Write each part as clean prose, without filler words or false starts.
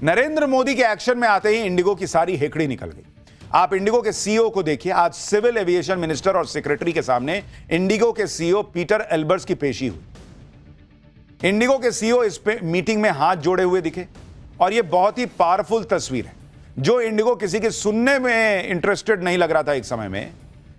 नरेंद्र मोदी के एक्शन में आते ही इंडिगो की सारी हेकड़ी निकल गई। आप इंडिगो के सीईओ को देखिए, आज सिविल एविएशन मिनिस्टर और सेक्रेटरी के सामने इंडिगो के सीईओ पीटर एल्बर्ट्स की पेशी हुई। इंडिगो के सीईओ इस पे मीटिंग में हाथ जोड़े हुए दिखे और यह बहुत ही पावरफुल तस्वीर है। जो इंडिगो किसी के सुनने में इंटरेस्टेड नहीं लग रहा था एक समय में,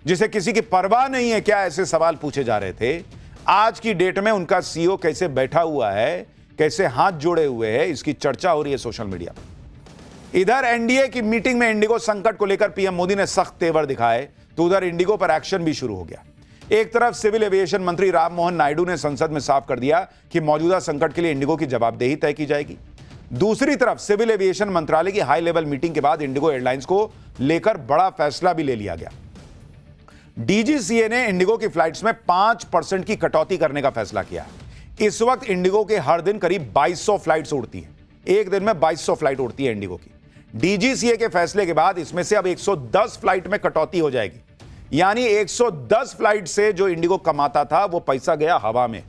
जिसे किसी की परवाह नहीं है क्या ऐसे सवाल पूछे जा रहे थे, आज की डेट में उनका सीईओ कैसे बैठा हुआ है, कैसे हाथ जोड़े हुए है, इसकी चर्चा हो रही है सोशल मीडिया पर। इधर एनडीए की मीटिंग में इंडिगो संकट को लेकर पीएम मोदी ने सख्त तेवर दिखाए तो उधर इंडिगो पर एक्शन भी शुरू हो गया। एक तरफ सिविल एविएशन मंत्री राममोहन नायडू ने संसद में साफ कर दिया कि मौजूदा संकट के लिए इंडिगो की जवाबदेही तय की जाएगी। दूसरी तरफ सिविल एविएशन मंत्रालय की हाई लेवल मीटिंग के बाद इंडिगो एयरलाइंस को लेकर बड़ा फैसला भी ले लिया गया। डीजीसीए ने इंडिगो की फ्लाइट्स में 5% की कटौती करने का फैसला किया। इस वक्त इंडिगो के हर दिन करीब 2200 फ्लाइट्स उड़ती हैं। एक दिन में 2200 फ्लाइट उड़ती है इंडिगो की। डीजीसीए के फैसले के बाद इसमें से अब 110 फ्लाइट में कटौती हो जाएगी। यानी 110 फ्लाइट से जो इंडिगो कमाता था वो पैसा गया हवा में।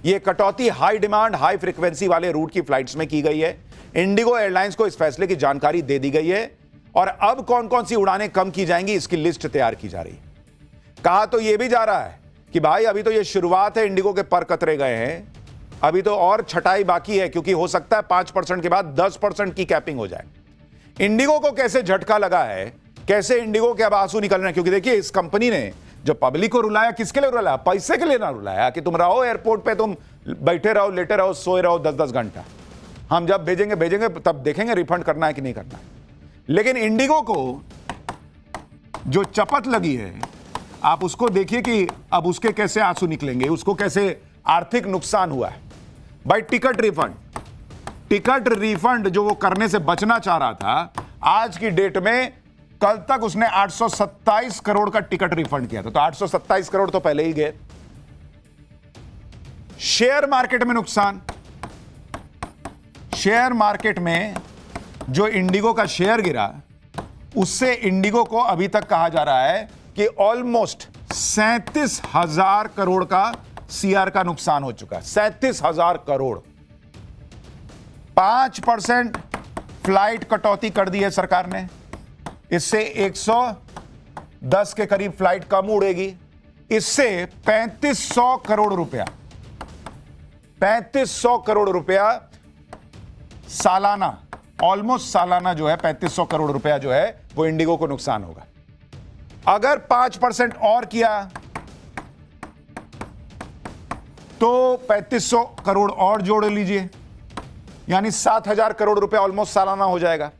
यह कटौती हाई डिमांड हाई फ्रीक्वेंसी वाले रूट की फ्लाइट्स में की गई है। इंडिगो एयरलाइंस को इस फैसले की जानकारी दे दी गई है और अब कौन कौन सी उड़ानें कम की जाएंगी इसकी लिस्ट तैयार की जा रही है। कहा तो यह भी जा रहा है कि भाई अभी तो यह शुरुआत है, इंडिगो के पर कतरे गए हैं, अभी तो और छटाई बाकी है, क्योंकि हो सकता है 5% के बाद 10% की कैपिंग हो जाए। इंडिगो को कैसे झटका लगा है, कैसे इंडिगो के अब आंसू निकल रहे हैं, क्योंकि देखिए इस कंपनी ने जो पब्लिक को रुलाया, किसके लिए रुलाया? पैसे के लिए ना रुलाया कि तुम रहो एयरपोर्ट पे, तुम बैठे रहो, लेटे रहो, सोए रहो 10-10 घंटा, हम जब भेजेंगे तब देखेंगे रिफंड करना है कि नहीं करना है। लेकिन इंडिगो को जो चपत लगी है, आप उसको देखिए कि अब उसके कैसे आंसू निकलेंगे, उसको कैसे आर्थिक नुकसान हुआ है। भाई टिकट रिफंड जो वो करने से बचना चाह रहा था, आज की डेट में कल तक उसने 827 करोड़ का टिकट रिफंड किया था, तो 827 करोड़ तो पहले ही गए। शेयर मार्केट में नुकसान, शेयर मार्केट में जो इंडिगो का शेयर गिरा, उससे इंडिगो को अभी तक कहा जा रहा है कि ऑलमोस्ट 37,000 करोड़ का सीआर का नुकसान हो चुका है। 37,000 करोड़। 5% फ्लाइट कटौती कर दी है सरकार ने, इससे 110 के करीब फ्लाइट कम उड़ेगी। इससे 3500 करोड़ रुपया, 3500 करोड़ रुपया सालाना, ऑलमोस्ट सालाना जो है 3500 करोड़ रुपया जो है वो इंडिगो को नुकसान होगा। अगर 5% और किया तो 3500 करोड़ और जोड़ लीजिए, यानी 7,000 करोड़ रुपए ऑलमोस्ट सालाना हो जाएगा।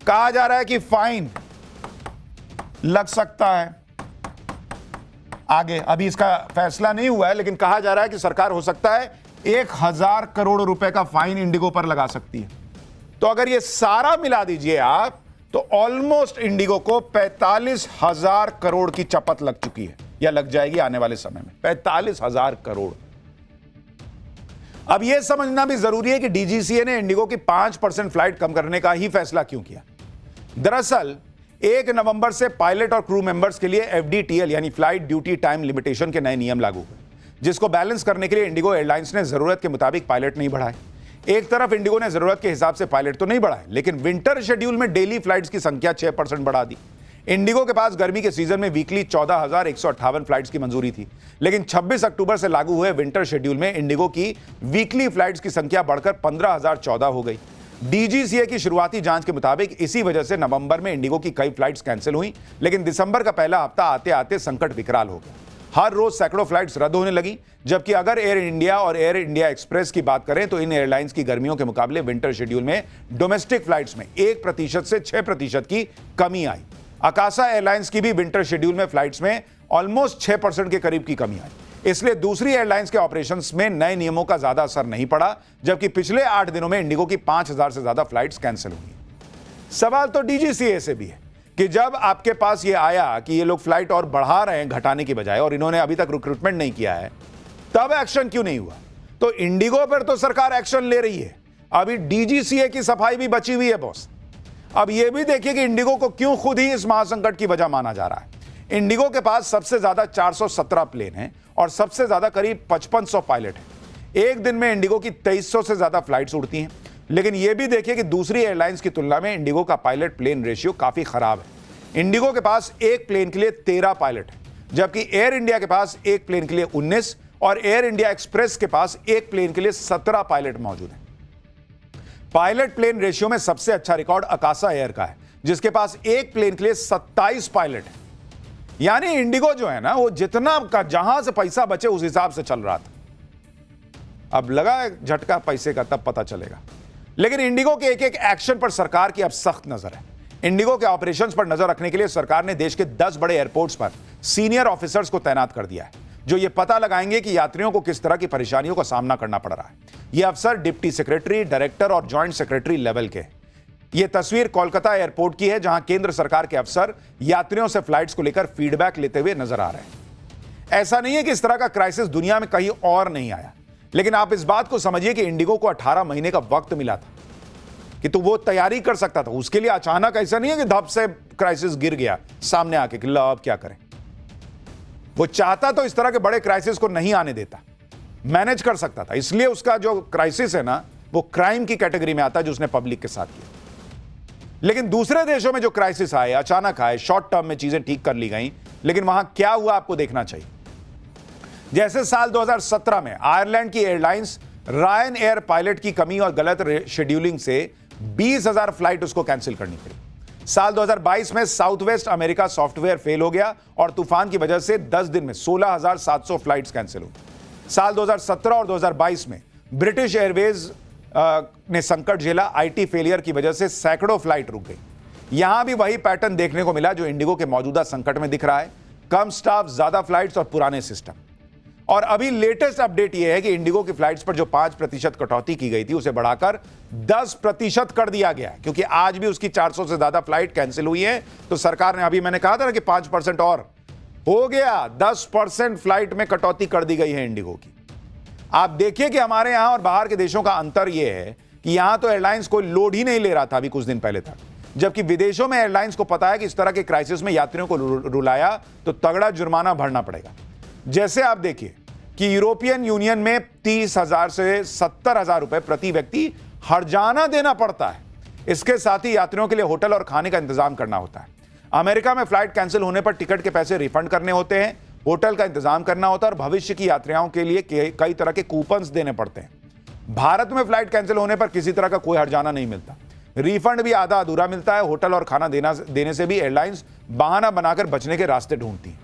कहा जा रहा है कि फाइन लग सकता है आगे, अभी इसका फैसला नहीं हुआ है, लेकिन कहा जा रहा है कि सरकार हो सकता है 1,000 करोड़ रुपए का फाइन इंडिगो पर लगा सकती है। तो अगर ये सारा मिला दीजिए आप, तो ऑलमोस्ट इंडिगो को 45,000 करोड़ की चपत लग चुकी है या लग जाएगी आने वाले समय में। 45,000 करोड़। अब यह समझना भी जरूरी है कि डीजीसीए ने इंडिगो की 5% फ्लाइट कम करने का ही फैसला क्यों किया। दरअसल 1 नवंबर से पायलट और क्रू मेंबर्स के लिए एफडीटीएल यानी फ्लाइट ड्यूटी टाइम लिमिटेशन के नए नियम लागू हुए, जिसको बैलेंस करने के लिए इंडिगो एयरलाइंस ने जरूरत के मुताबिक पायलट नहीं बढ़ाए। एक तरफ इंडिगो ने जरूरत के हिसाब से पायलट तो नहीं बढ़ाए, लेकिन विंटर शेड्यूल में डेली फ्लाइट्स की संख्या 6% बढ़ा दी। इंडिगो के पास गर्मी के सीजन में वीकली 14,158 फ्लाइट्स की मंजूरी थी, लेकिन 26 अक्टूबर से लागू हुए विंटर शेड्यूल में इंडिगो की वीकली फ्लाइट्स की संख्या बढ़कर 15,014 हो गई। डीजीसीए की शुरुआती जांच के मुताबिक इसी वजह से नवंबर में इंडिगो की कई फ्लाइट्स कैंसिल हुई, लेकिन दिसंबर का पहला हफ्ता आते आते संकट विकराल हो गया। हर रोज सैकड़ों फ्लाइट्स रद्द होने लगी, जबकि अगर एयर इंडिया और एयर इंडिया एक्सप्रेस की बात करें तो इन एयरलाइंस की गर्मियों के मुकाबले विंटर शेड्यूल में डोमेस्टिक फ्लाइट्स में 1% से 6% की कमी आई। अकासा एयरलाइंस की भी विंटर शेड्यूल में फ्लाइट्स में ऑलमोस्ट 6% के करीब की कमी आई। इसलिए दूसरी एयरलाइंस के ऑपरेशंस में नए नियमों का ज्यादा असर नहीं पड़ा, जबकि पिछले 8 दिनों में इंडिगो की 5,000 से ज्यादा फ्लाइट्स कैंसिल हुई। सवाल तो डीजीसीए से भी है कि जब आपके पास ये आया कि ये लोग फ्लाइट और बढ़ा रहे हैं घटाने की बजाय, और इन्होंने अभी तक रिक्रूटमेंट नहीं किया है, तब एक्शन क्यों नहीं हुआ? तो इंडिगो पर तो सरकार एक्शन ले रही है, अभी डीजीसीए की सफाई भी बची हुई है बॉस। अब यह भी देखिए कि इंडिगो को क्यों खुद ही इस महासंकट की वजह माना जा रहा है। इंडिगो के पास सबसे ज्यादा 417 प्लेन हैं और सबसे ज्यादा करीब 5500 पायलट हैं। एक दिन में इंडिगो की 2300 से ज्यादा फ्लाइट्स उड़ती हैं। लेकिन यह भी देखिए कि दूसरी एयरलाइंस की तुलना में इंडिगो का पायलट प्लेन रेशियो काफी खराब है। इंडिगो के पास एक प्लेन के लिए 13 पायलट है, जबकि एयर इंडिया के पास एक प्लेन के लिए 19 और एयर इंडिया एक्सप्रेस के पास एक प्लेन के लिए 17 पायलट मौजूद हैं। पायलट प्लेन रेशियो में सबसे अच्छा रिकॉर्ड अकासा एयर का है, जिसके पास एक प्लेन के लिए 27 पायलट है। यानी इंडिगो जो है ना, वो जितना का जहां से पैसा बचे उस हिसाब से चल रहा था। अब लगा झटका पैसे का, तब पता चलेगा। लेकिन इंडिगो के एक एक एक्शन पर सरकार की अब सख्त नजर है। इंडिगो के ऑपरेशंस पर नजर रखने के लिए सरकार ने देश के 10 बड़े एयरपोर्ट्स पर सीनियर ऑफिसर्स को तैनात कर दिया है, जो यह पता लगाएंगे कि यात्रियों को किस तरह की परेशानियों का सामना करना पड़ रहा है। यह अफसर डिप्टी सेक्रेटरी, डायरेक्टर और ज्वाइंट सेक्रेटरी लेवल के हैं। यह तस्वीर कोलकाता एयरपोर्ट की है, जहां केंद्र सरकार के अफसर यात्रियों से फ्लाइट्स को लेकर फीडबैक लेते हुए नजर आ रहे हैं। ऐसा नहीं है कि इस तरह का क्राइसिस दुनिया में कहीं और नहीं आया, लेकिन आप इस बात को समझिए कि इंडिगो को 18 महीने का वक्त मिला था कि तो वो तैयारी कर सकता था। उसके लिए अचानक ऐसा नहीं है कि धप से क्राइसिस गिर गया सामने आके कि लो अब क्या करें। वो चाहता तो इस तरह के बड़े क्राइसिस को नहीं आने देता, मैनेज कर सकता था। इसलिए उसका जो क्राइसिस है ना, वो क्राइम की कैटेगरी में आता है जो उसने पब्लिक के साथ किया। लेकिन दूसरे देशों में जो क्राइसिस आए, अचानक आए, शॉर्ट टर्म में चीजें ठीक कर ली गई, लेकिन वहां क्या हुआ आपको देखना चाहिए। जैसे साल 2017 में आयरलैंड की एयरलाइंस रायन एयर पायलट की कमी और गलत शेड्यूलिंग से 20,000 फ्लाइट उसको कैंसिल करनी पड़ी। साल 2022 में south west America software fail हो गया और तूफान की वजह से 10 दिन में 16,700 फ्लाइट्स कैंसिल हो। साल 2017 और 2022 में ब्रिटिश एयरवेज ने संकट झेला। आईटी फेलियर की वजह से सैकड़ों फ्लाइट रुक गई। यहां भी वही पैटर्न देखने को मिला जो इंडिगो के मौजूदा संकट में दिख रहा है। कम स्टाफ, ज्यादा फ्लाइट्स और पुराने सिस्टम। और अभी लेटेस्ट अपडेट यह है कि इंडिगो की फ्लाइट्स पर जो 5% कटौती की गई थी, उसे बढ़ाकर 10% कर दिया गया, क्योंकि आज भी उसकी 400 से ज्यादा फ्लाइट कैंसिल हुई है। तो सरकार ने, अभी मैंने कहा था ना कि 5% और हो गया, 10% फ्लाइट में कटौती कर दी गई है इंडिगो की। आप देखिए कि हमारे यहां और बाहर के देशों का अंतर यह है कि यहां तो एयरलाइंस कोई लोड ही नहीं ले रहा था अभी कुछ दिन पहले तक, जबकि विदेशों में एयरलाइंस को पता है कि इस तरह के क्राइसिस में यात्रियों को रुलाया तो तगड़ा जुर्माना भरना पड़ेगा। जैसे आप देखिए कि यूरोपियन यूनियन में 30,000 से 70,000 रुपए प्रति व्यक्ति हर्जाना देना पड़ता है। इसके साथ ही यात्रियों के लिए होटल और खाने का इंतजाम करना होता है। अमेरिका में फ्लाइट कैंसिल होने पर टिकट के पैसे रिफंड करने होते हैं, होटल का इंतजाम करना होता है और भविष्य की यात्राओं के लिए कई तरह के कूपन्स देने पड़ते हैं। भारत में फ्लाइट कैंसिल होने पर किसी तरह का कोई हर्जाना नहीं मिलता, रिफंड भी आधा अधूरा मिलता है। होटल और खाना देने से भी एयरलाइंस बहाना बनाकर बचने के रास्ते ढूंढती हैं।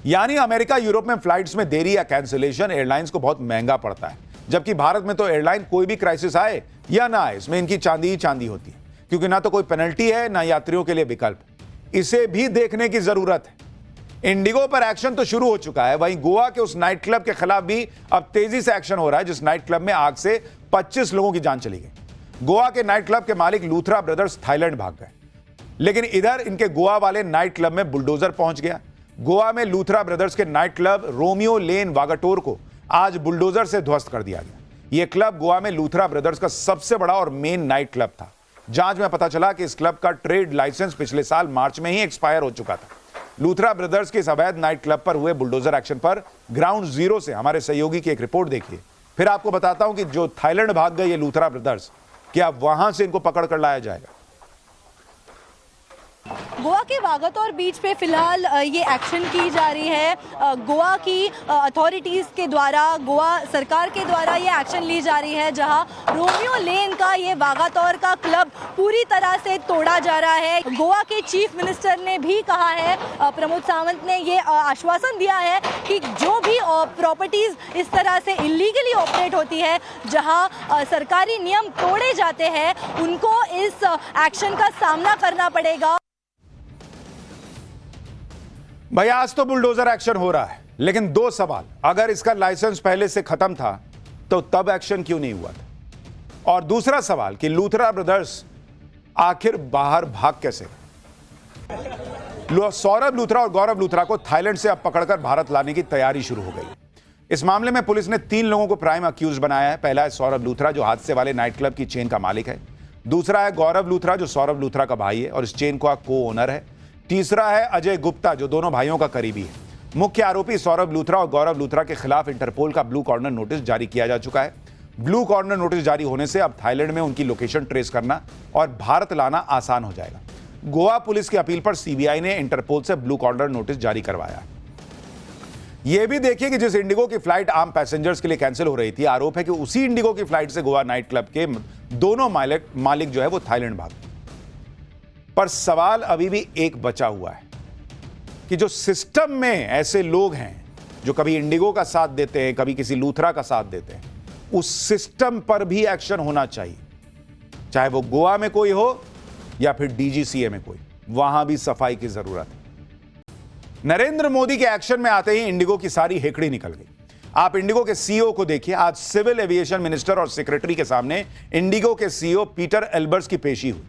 यानी अमेरिका, यूरोप में फ्लाइट्स में देरी या कैंसिलेशन एयरलाइंस को बहुत महंगा पड़ता है, जबकि भारत में तो एयरलाइन कोई भी क्राइसिस आए या ना आए, इसमें इनकी चांदी ही चांदी होती है, क्योंकि ना तो कोई पेनल्टी है ना यात्रियों के लिए विकल्प। इसे भी देखने की जरूरत है। इंडिगो पर एक्शन तो शुरू हो चुका है, वहीं गोवा के उस नाइट क्लब के खिलाफ भी अब तेजी से एक्शन हो रहा है, जिस नाइट क्लब में आग से 25 लोगों की जान चली गई। गोवा के नाइट क्लब के मालिक लूथरा ब्रदर्स थाईलैंड भाग गए, लेकिन इधर इनके गोवा वाले नाइट क्लब में बुलडोजर पहुंच गया। गोवा में लूथरा ब्रदर्स के night club Romeo Lane Vagator को आज बुलडोजर से ध्वस्त कर दिया गया। यह क्लब गोवा में लूथरा ब्रदर्स का सबसे बड़ा और मेन नाइट क्लब था। जांच में पता चला कि इस क्लब का ट्रेड लाइसेंस पिछले साल मार्च में ही एक्सपायर हो चुका था। लूथरा ब्रदर्स के इस अवैध नाइट क्लब पर हुए बुलडोजर एक्शन पर ग्राउंड जीरो से हमारे सहयोगी की एक रिपोर्ट देखिए, फिर आपको बताता हूं कि जो थाईलैंड भाग गए ये लूथरा ब्रदर्स, क्या वहां से इनको पकड़ कर लाया जाएगा। गोवा के वागातोर बीच पे फिलहाल ये एक्शन की जा रही है। गोवा की अथॉरिटीज़ के द्वारा, गोवा सरकार के द्वारा ये एक्शन ली जा रही है, जहां रोमियो लेन का ये वागातोर का क्लब पूरी तरह से तोड़ा जा रहा है। गोवा के चीफ मिनिस्टर ने भी कहा है, प्रमोद सावंत ने ये आश्वासन दिया है कि जो भी प्रॉपर्टीज़ इस तरह से इलीगली ऑपरेट होती है, जहां सरकारी नियम तोड़े जाते हैं, उनको इस एक्शन का सामना करना पड़ेगा। भाई आज तो बुलडोजर एक्शन हो रहा है, लेकिन दो सवाल, अगर इसका लाइसेंस पहले से खत्म था तो तब एक्शन क्यों नहीं हुआ था, और दूसरा सवाल कि लूथरा ब्रदर्स आखिर बाहर भाग कैसे गए। सौरभ लूथरा और गौरव लूथरा को थाईलैंड से अब पकड़कर भारत लाने की तैयारी शुरू हो गई। इस मामले में पुलिस ने 3 लोगों को प्राइम अक्यूज बनाया है। पहला है सौरभ लूथरा, जो हादसे वाले नाइट क्लब की चेन का मालिक है। दूसरा है गौरव लूथरा, जो सौरभ लूथरा का भाई है और इस चेन का को ओनर है। तीसरा है अजय गुप्ता, जो दोनों भाइयों का करीबी है। मुख्य आरोपी सौरभ लूथरा और गौरव लूथरा के खिलाफ इंटरपोल का ब्लू कॉर्नर नोटिस जारी किया जा चुका है। ब्लू कॉर्नर नोटिस जारी होने से अब थाईलैंड में उनकी लोकेशन ट्रेस करना और भारत लाना आसान हो जाएगा। गोवा पुलिस की अपील पर सीबीआई ने इंटरपोल से ब्लू कॉर्नर नोटिस जारी करवाया। यह भी देखिए कि जिस इंडिगो की फ्लाइट आम पैसेंजर्स के लिए कैंसिल हो रही थी, आरोप है कि उसी इंडिगो की फ्लाइट से गोवा नाइट क्लब के दोनों मालिक जो है वो थाईलैंड भाग गए। पर सवाल अभी भी एक बचा हुआ है कि जो सिस्टम में ऐसे लोग हैं जो कभी इंडिगो का साथ देते हैं, कभी किसी लूथरा का साथ देते हैं, उस सिस्टम पर भी एक्शन होना चाहिए, चाहे वो गोवा में कोई हो या फिर डीजीसीए में कोई, वहां भी सफाई की जरूरत है। नरेंद्र मोदी के एक्शन में आते ही इंडिगो की सारी हेकड़ी निकल गई। आप इंडिगो के सीईओ को देखिए, आज सिविल एविएशन मिनिस्टर और सेक्रेटरी के सामने इंडिगो के सीईओ पीटर एल्बर्स की पेशी हुई।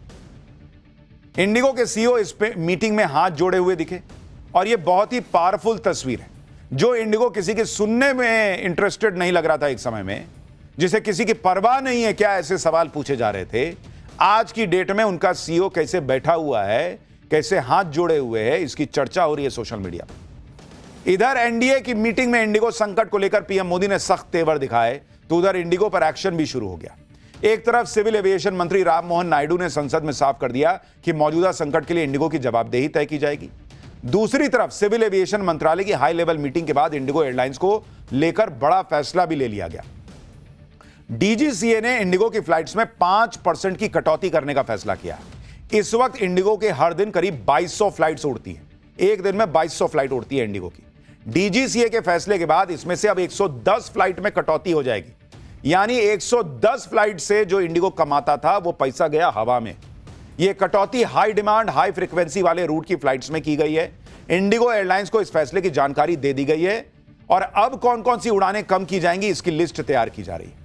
इंडिगो के सीईओ इस पे मीटिंग में हाथ जोड़े हुए दिखे और यह बहुत ही पावरफुल तस्वीर है। जो इंडिगो किसी के सुनने में इंटरेस्टेड नहीं लग रहा था एक समय में, जिसे किसी की परवाह नहीं है क्या ऐसे सवाल पूछे जा रहे थे, आज की डेट में उनका सीईओ कैसे बैठा हुआ है, कैसे हाथ जोड़े हुए है, इसकी चर्चा हो रही है सोशल मीडिया पर। इधर एनडीए की मीटिंग में इंडिगो संकट को लेकर पीएम मोदी ने सख्त तेवर दिखाए, तो उधर इंडिगो पर एक्शन भी शुरू हो गया। एक तरफ सिविल एविएशन मंत्री राममोहन नायडू ने संसद में साफ कर दिया कि मौजूदा संकट के लिए इंडिगो की जवाबदेही तय की जाएगी। दूसरी तरफ सिविल एविएशन मंत्रालय की हाई लेवल मीटिंग के बाद इंडिगो एयरलाइंस को लेकर बड़ा फैसला भी ले लिया गया। डीजीसीए ने इंडिगो की फ्लाइट्स में 5% की कटौती करने का फैसला किया। इस वक्त इंडिगो के हर दिन करीब 2200 फ्लाइट्स उड़ती हैं। एक दिन में 2200 फ्लाइट उड़ती है इंडिगो की। डीजीसीए के फैसले के बाद इसमें से अब 110 फ्लाइट में कटौती हो जाएगी। यानी 110 फ्लाइट से जो इंडिगो कमाता था वो पैसा गया हवा में। यह कटौती हाई डिमांड हाई फ्रीक्वेंसी वाले रूट की फ्लाइट्स में की गई है। इंडिगो एयरलाइंस को इस फैसले की जानकारी दे दी गई है और अब कौन कौन सी उड़ानें कम की जाएंगी इसकी लिस्ट तैयार की जा रही है।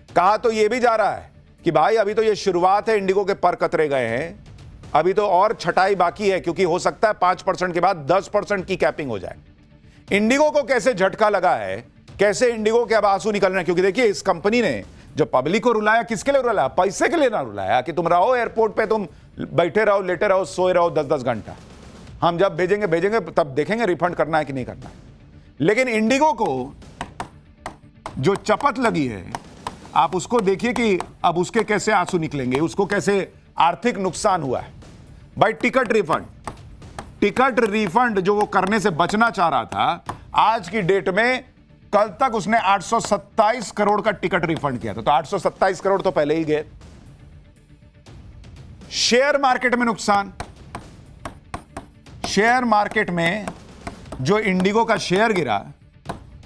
कहा तो यह भी जा रहा है कि भाई अभी तो यह शुरुआत है, इंडिगो के पर कतरे गए हैं, अभी तो और छटाई बाकी है, क्योंकि हो सकता है 5% के बाद 10% की कैपिंग हो जाए। इंडिगो को कैसे झटका लगा है, कैसे इंडिगो के अब आंसू निकल रहे हैं, क्योंकि देखिए इस कंपनी ने जो पब्लिक को रुलाया, किसके लिए रुलाया? पैसे के लिए ना रुलाया कि तुम रहो एयरपोर्ट पे, तुम बैठे रहो, लेटे रहो, सोए रहो 10-10 घंटा, हम जब भेजेंगे तब देखेंगे रिफंड करना है कि नहीं करना है। लेकिन इंडिगो को जो चपत लगी है, आप उसको देखिए कि अब उसके कैसे आंसू निकलेंगे, उसको कैसे आर्थिक नुकसान हुआ है। भाई टिकट रिफंड जो वो करने से बचना चाह रहा था, आज की डेट में कल तक उसने 827 करोड़ का टिकट रिफंड किया था, तो 827 करोड़ तो पहले ही गए। शेयर मार्केट में नुकसान, शेयर मार्केट में जो इंडिगो का शेयर गिरा,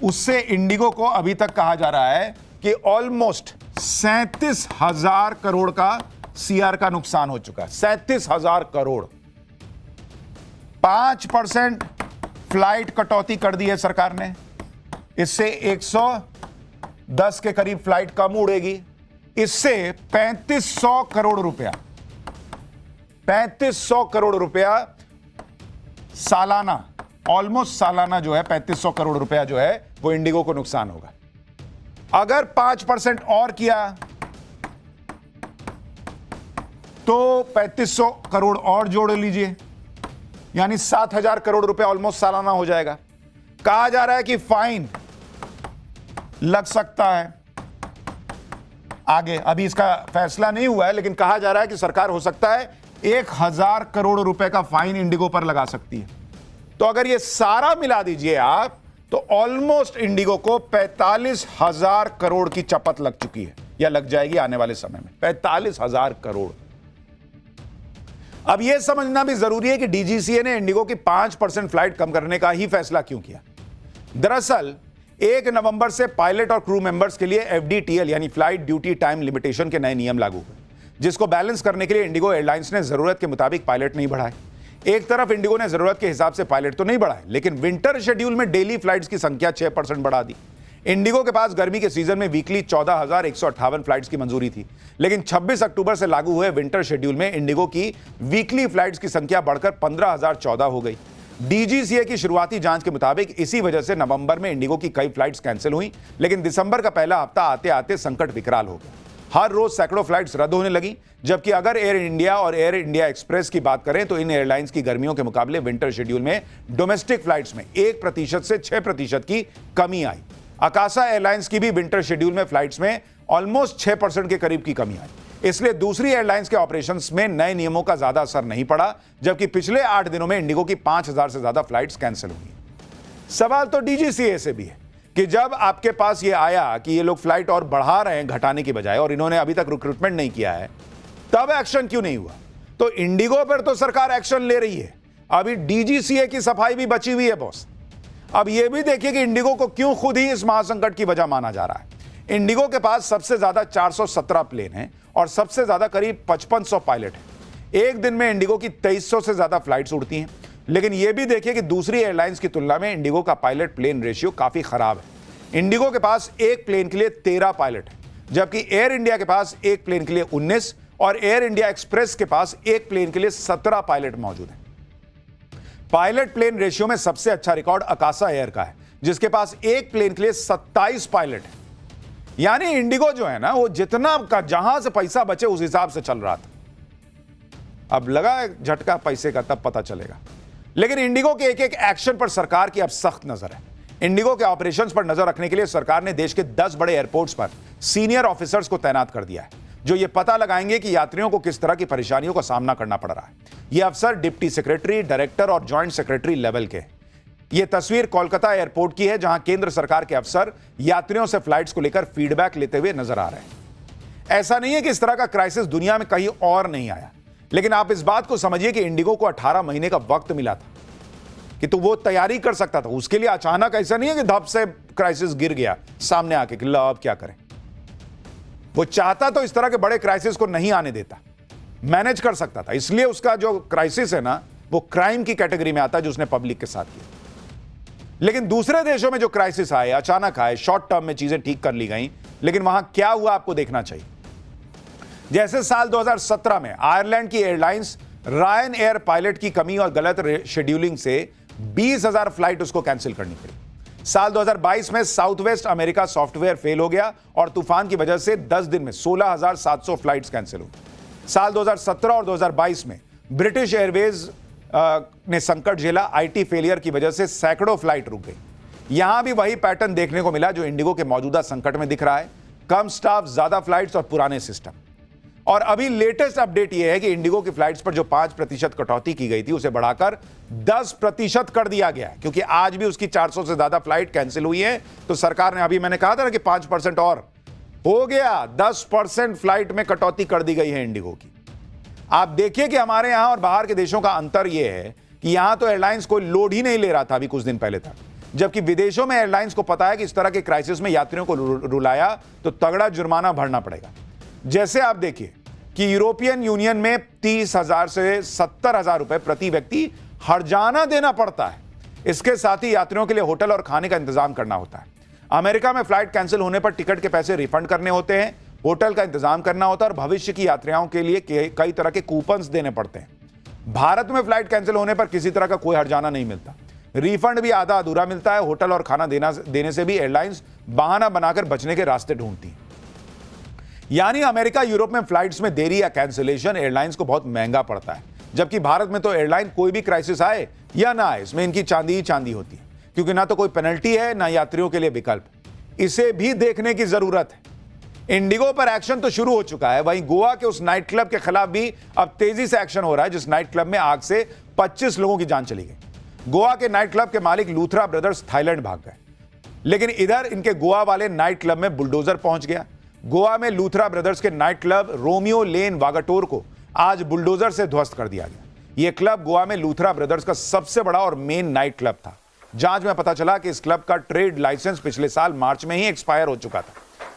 उससे इंडिगो को अभी तक कहा जा रहा है कि ऑलमोस्ट 37,000 करोड़ का सीआर का नुकसान हो चुका है। 37,000 करोड़। 5% फ्लाइट कटौती कर दी है सरकार ने, इससे 110 के करीब फ्लाइट कम उड़ेगी। इससे 3500 करोड़ रुपया 3500 करोड़ रुपया सालाना, ऑलमोस्ट सालाना जो है 3500 करोड़ रुपया जो है वो इंडिगो को नुकसान होगा। अगर 5% और किया तो 3500 करोड़ और जोड़ लीजिए, यानी 7,000 करोड़ रुपया ऑलमोस्ट सालाना हो जाएगा। कहा जा रहा है कि फाइन लग सकता है आगे, अभी इसका फैसला नहीं हुआ है, लेकिन कहा जा रहा है कि सरकार हो सकता है 1,000 करोड़ रुपए का फाइन इंडिगो पर लगा सकती है। तो अगर ये सारा मिला दीजिए आप, तो ऑलमोस्ट इंडिगो को 45,000 करोड़ की चपत लग चुकी है या लग जाएगी आने वाले समय में। 45,000 करोड़। अब यह समझना भी जरूरी है कि डीजीसीए ने इंडिगो की 5% फ्लाइट कम करने का ही फैसला क्यों किया। दरअसल 1 नवंबर से पायलट और क्रू मेंबर्स के लिए एफडीटीएल यानी फ्लाइट ड्यूटी टाइम लिमिटेशन के नए नियम लागू हुए, जिसको बैलेंस करने के लिए इंडिगो एयरलाइंस ने जरूरत के मुताबिक पायलट नहीं बढ़ाए। एक तरफ इंडिगो ने जरूरत के हिसाब से पायलट तो नहीं बढ़ाए, लेकिन विंटर शेड्यूल में डेली फ्लाइट्स की संख्या 6% बढ़ा दी। इंडिगो के पास गर्मी के सीजन में वीकली 14,158 फ्लाइट्स की मंजूरी थी, लेकिन 26 अक्टूबर से लागू हुए विंटर शेड्यूल में इंडिगो की वीकली फ्लाइट्स की संख्या बढ़कर 15,014 हो गई। डीजीसीए की शुरुआती जांच के मुताबिक इसी वजह से नवंबर में इंडिगो की कई फ्लाइट्स कैंसिल हुई, लेकिन दिसंबर का पहला हफ्ता आते आते संकट विकराल हो गया। हर रोज सैकड़ों फ्लाइट्स रद्द होने लगी, जबकि अगर एयर इंडिया और एयर इंडिया एक्सप्रेस की बात करें तो इन एयरलाइंस की गर्मियों के मुकाबले विंटर शेड्यूल में डोमेस्टिक फ्लाइट्स में 1% से 6% की कमी आई। अकासा एयरलाइंस की भी विंटर शेड्यूल में फ्लाइट्स में ऑलमोस्ट 6% के करीब की कमी आई। इसलिए दूसरी एयरलाइंस के ऑपरेशंस में नए नियमों का ज्यादा असर नहीं पड़ा, जबकि पिछले 8 दिनों में इंडिगो की 5000 से ज्यादा फ्लाइट्स कैंसिल हुई। सवाल तो डीजीसीए से भी है कि जब आपके पास ये आया कि ये लोग फ्लाइट और बढ़ा रहे हैं घटाने की बजाय, और इन्होंने अभी तक रिक्रूटमेंट नहीं किया है, तब एक्शन क्यों नहीं हुआ? तो इंडिगो पर तो सरकार एक्शन ले रही है, अभी डीजीसीए की सफाई भी बची हुई है बॉस। अब यह भी देखिए कि इंडिगो को क्यों खुद ही इस महासंकट की वजह माना जा रहा है। इंडिगो के पास सबसे ज्यादा 417 प्लेन हैं और सबसे ज्यादा करीब 5500 पायलट हैं। एक दिन में इंडिगो की 2300 से ज्यादा फ्लाइट्स उड़ती हैं, लेकिन यह भी देखिए कि दूसरी एयरलाइंस की तुलना में इंडिगो का पायलट प्लेन रेशियो काफी खराब है। इंडिगो के पास एक प्लेन के लिए 13 पायलट है, जबकि एयर इंडिया के पास एक प्लेन के लिए 19 और एयर इंडिया एक्सप्रेस के पास एक प्लेन के लिए 17 पायलट मौजूद हैं। पायलट प्लेन रेशियो में सबसे अच्छा रिकॉर्ड अकासा एयर का है, जिसके पास एक प्लेन के लिए 27 पायलट है। यानी इंडिगो जो है ना, वो जितना का जहां से पैसा बचे उस हिसाब से चल रहा था। अब लगा झटका पैसे का, तब पता चलेगा। लेकिन इंडिगो के एक एक एक्शन पर सरकार की अब सख्त नजर है। इंडिगो के ऑपरेशंस पर नजर रखने के लिए सरकार ने देश के 10 बड़े एयरपोर्ट्स पर सीनियर ऑफिसर्स को तैनात कर दिया है, जो ये पता लगाएंगे कि यात्रियों को किस तरह की परेशानियों का सामना करना पड़ रहा है। ये अफसर डिप्टी सेक्रेटरी, डायरेक्टर और जॉइंट सेक्रेटरी लेवल के हैं। ये तस्वीर कोलकाता एयरपोर्ट की है, जहां केंद्र सरकार के अफसर यात्रियों से फ्लाइट्स को लेकर फीडबैक लेते हुए नजर आ रहे हैं। ऐसा नहीं है कि इस तरह का क्राइसिस दुनिया में कहीं और नहीं आया, लेकिन आप इस बात को समझिए कि इंडिगो को 18 महीने का वक्त मिला था कि तो वो तैयारी कर सकता था। उसके लिए अचानक ऐसा नहीं है कि धप से क्राइसिस गिर गया सामने आके कि लो अब क्या करें। वो चाहता तो इस तरह के बड़े क्राइसिस को नहीं आने देता, मैनेज कर सकता था। इसलिए उसका जो क्राइसिस है ना, वो क्राइम की कैटेगरी में आता है जो उसने पब्लिक के साथ किया। लेकिन दूसरे देशों में जो क्राइसिस आए, अचानक आए, शॉर्ट टर्म में चीजें ठीक कर ली गई, लेकिन वहां क्या हुआ आपको देखना चाहिए। जैसे साल 2017 में आयरलैंड की एयरलाइंस रायन एयर पायलट की कमी और गलत शेड्यूलिंग से 20,000 फ्लाइट उसको कैंसिल करनी पड़ी। साल 2022 में south west America software fail हो गया और तूफान की वजह से 10 दिन में 16,700 फ्लाइट्स कैंसिल हो गई। साल 2017 और 2022 में ब्रिटिश एयरवेज ने संकट झेला। आईटी फेलियर की वजह से सैकड़ों फ्लाइट रुक गई। यहां भी वही पैटर्न देखने को मिला जो इंडिगो के मौजूदा संकट में दिख रहा है। कम स्टाफ, ज्यादा फ्लाइट्स और पुराने सिस्टम। और अभी लेटेस्ट अपडेट यह है कि इंडिगो की फ्लाइट्स पर जो 5% कटौती की गई थी, उसे बढ़ाकर 10% कर दिया गया है, क्योंकि आज भी उसकी 400 से ज्यादा फ्लाइट कैंसिल हुई है। तो सरकार ने, अभी मैंने कहा था ना कि 5% और हो गया, 10% फ्लाइट में कटौती कर दी गई है इंडिगो की। आप देखिए कि हमारे यहां और बाहर के देशों का अंतर यह है कि यहां तो एयरलाइंस कोई लोड ही नहीं ले रहा था अभी कुछ दिन पहले तक, जबकि विदेशों में एयरलाइंस को पता है कि इस तरह के क्राइसिस में यात्रियों को रुलाया तो तगड़ा जुर्माना भरना पड़ेगा। जैसे आप देखिए कि यूरोपियन यूनियन में 30,000 से 70,000 रुपए प्रति व्यक्ति हर्जाना देना पड़ता है। इसके साथ ही यात्रियों के लिए होटल और खाने का इंतजाम करना होता है। अमेरिका में फ्लाइट कैंसिल होने पर टिकट के पैसे रिफंड करने होते हैं, होटल का इंतजाम करना होता है और भविष्य की यात्राओं के लिए कई तरह के कूपन्स देने पड़ते हैं। भारत में फ्लाइट कैंसिल होने पर किसी तरह का कोई हर्जाना नहीं मिलता, रिफंड भी आधा अधूरा मिलता है। होटल और खाना देने से भी एयरलाइंस बहाना बनाकर बचने के रास्ते ढूंढती हैं। यानी अमेरिका, यूरोप में फ्लाइट्स में देरी या कैंसिलेशन एयरलाइंस को बहुत महंगा पड़ता है, जबकि भारत में तो एयरलाइन कोई भी क्राइसिस आए या ना आए, इसमें इनकी चांदी ही चांदी होती है, क्योंकि ना तो कोई पेनल्टी है ना यात्रियों के लिए विकल्प। इसे भी देखने की जरूरत है। इंडिगो पर एक्शन तो शुरू हो चुका है, वहीं गोवा के उस नाइट क्लब के खिलाफ भी अब तेजी से एक्शन हो रहा है, जिस नाइट क्लब में आग से 25 लोगों की जान चली गई। गोवा के नाइट क्लब के मालिक लूथरा ब्रदर्स थाईलैंड भाग गए, लेकिन इधर इनके गोवा वाले नाइट क्लब में बुलडोजर पहुंच गया। गोवा में लूथरा ब्रदर्स के night club Romeo Lane Vagator को आज बुलडोजर से ध्वस्त कर दिया गया। यह क्लब गोवा में लूथरा ब्रदर्स का सबसे बड़ा और मेन नाइट क्लब था। जांच में पता चला कि इस क्लब का ट्रेड लाइसेंस पिछले साल मार्च में ही एक्सपायर हो चुका था।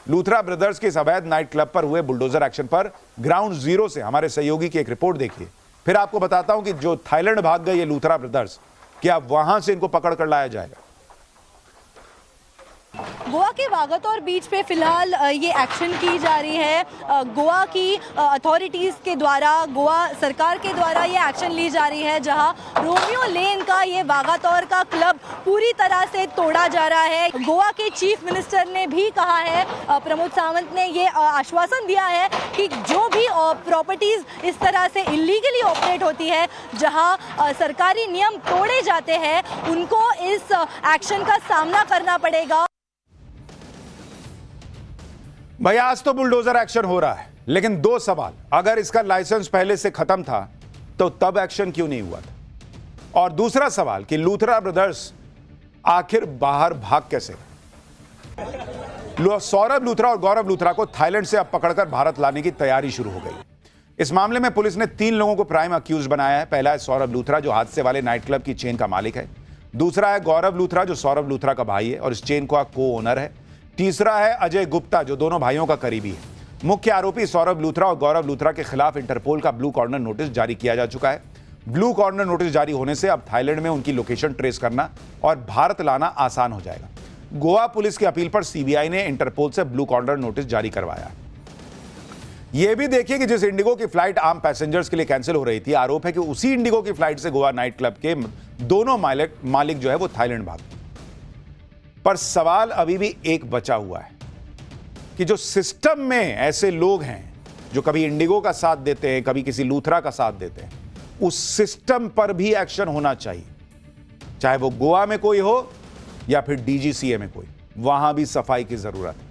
लूथरा ब्रदर्स के इस अवैध नाइट क्लब पर हुए बुलडोजर एक्शन पर ग्राउंड जीरो से हमारे सहयोगी की एक रिपोर्ट देखिए, फिर आपको बताता हूं कि जो थाईलैंड भाग गए ये लूथरा ब्रदर्स, क्या वहां से इनको पकड़ कर लाया जाएगा। गोवा के वागातोर बीच पे फिलहाल ये एक्शन की जा रही है। गोवा की अथॉरिटीज़ के द्वारा, गोवा सरकार के द्वारा ये एक्शन ली जा रही है, जहां रोमियो लेन का ये वागातोर का क्लब पूरी तरह से तोड़ा जा रहा है। गोवा के चीफ मिनिस्टर ने भी कहा है, प्रमोद सावंत ने ये आश्वासन दिया है कि जो भी प्रॉपर्टीज़ इस तरह से इलीगली ऑपरेट होती है, जहां सरकारी नियम तोड़े जाते हैं, उनको इस एक्शन का सामना करना पड़ेगा। भाई आज तो बुलडोजर एक्शन हो रहा है, लेकिन दो सवाल। अगर इसका लाइसेंस पहले से खत्म था तो तब एक्शन क्यों नहीं हुआ था? और दूसरा सवाल कि लूथरा ब्रदर्स आखिर बाहर भाग कैसे गए? सौरभ लूथरा और गौरव लूथरा को थाईलैंड से अब पकड़कर भारत लाने की तैयारी शुरू हो गई। इस मामले में पुलिस ने 3 लोगों को प्राइम अक्यूज बनाया है। पहला है सौरभ लूथरा, जो हादसे वाले नाइट क्लब की चेन का मालिक है। दूसरा है गौरव लूथरा, जो सौरभ लूथरा का भाई है और इस चेन का को ओनर है। तीसरा है अजय गुप्ता, जो दोनों भाइयों का करीबी है। मुख्य आरोपी सौरभ लूथरा और गौरव लूथरा के खिलाफ इंटरपोल का ब्लू कॉर्नर नोटिस जारी किया जा चुका है। ब्लू कॉर्नर नोटिस जारी होने से अब थाईलैंड में उनकी लोकेशन ट्रेस करना और भारत लाना आसान हो जाएगा। गोवा पुलिस की अपील पर सीबीआई ने इंटरपोल से ब्लू कॉर्नर नोटिस जारी करवाया। यह भी देखिए कि जिस इंडिगो की फ्लाइट आम पैसेंजर्स के लिए कैंसिल हो रही थी, आरोप है कि उसी इंडिगो की फ्लाइट से गोवा नाइट क्लब के दोनों मालिक जो है वो थाईलैंड भागे। पर सवाल अभी भी एक बचा हुआ है कि जो सिस्टम में ऐसे लोग हैं जो कभी इंडिगो का साथ देते हैं, कभी किसी लूथरा का साथ देते हैं, उस सिस्टम पर भी एक्शन होना चाहिए। चाहे वो गोवा में कोई हो या फिर डीजीसीए में कोई, वहां भी सफाई की जरूरत है।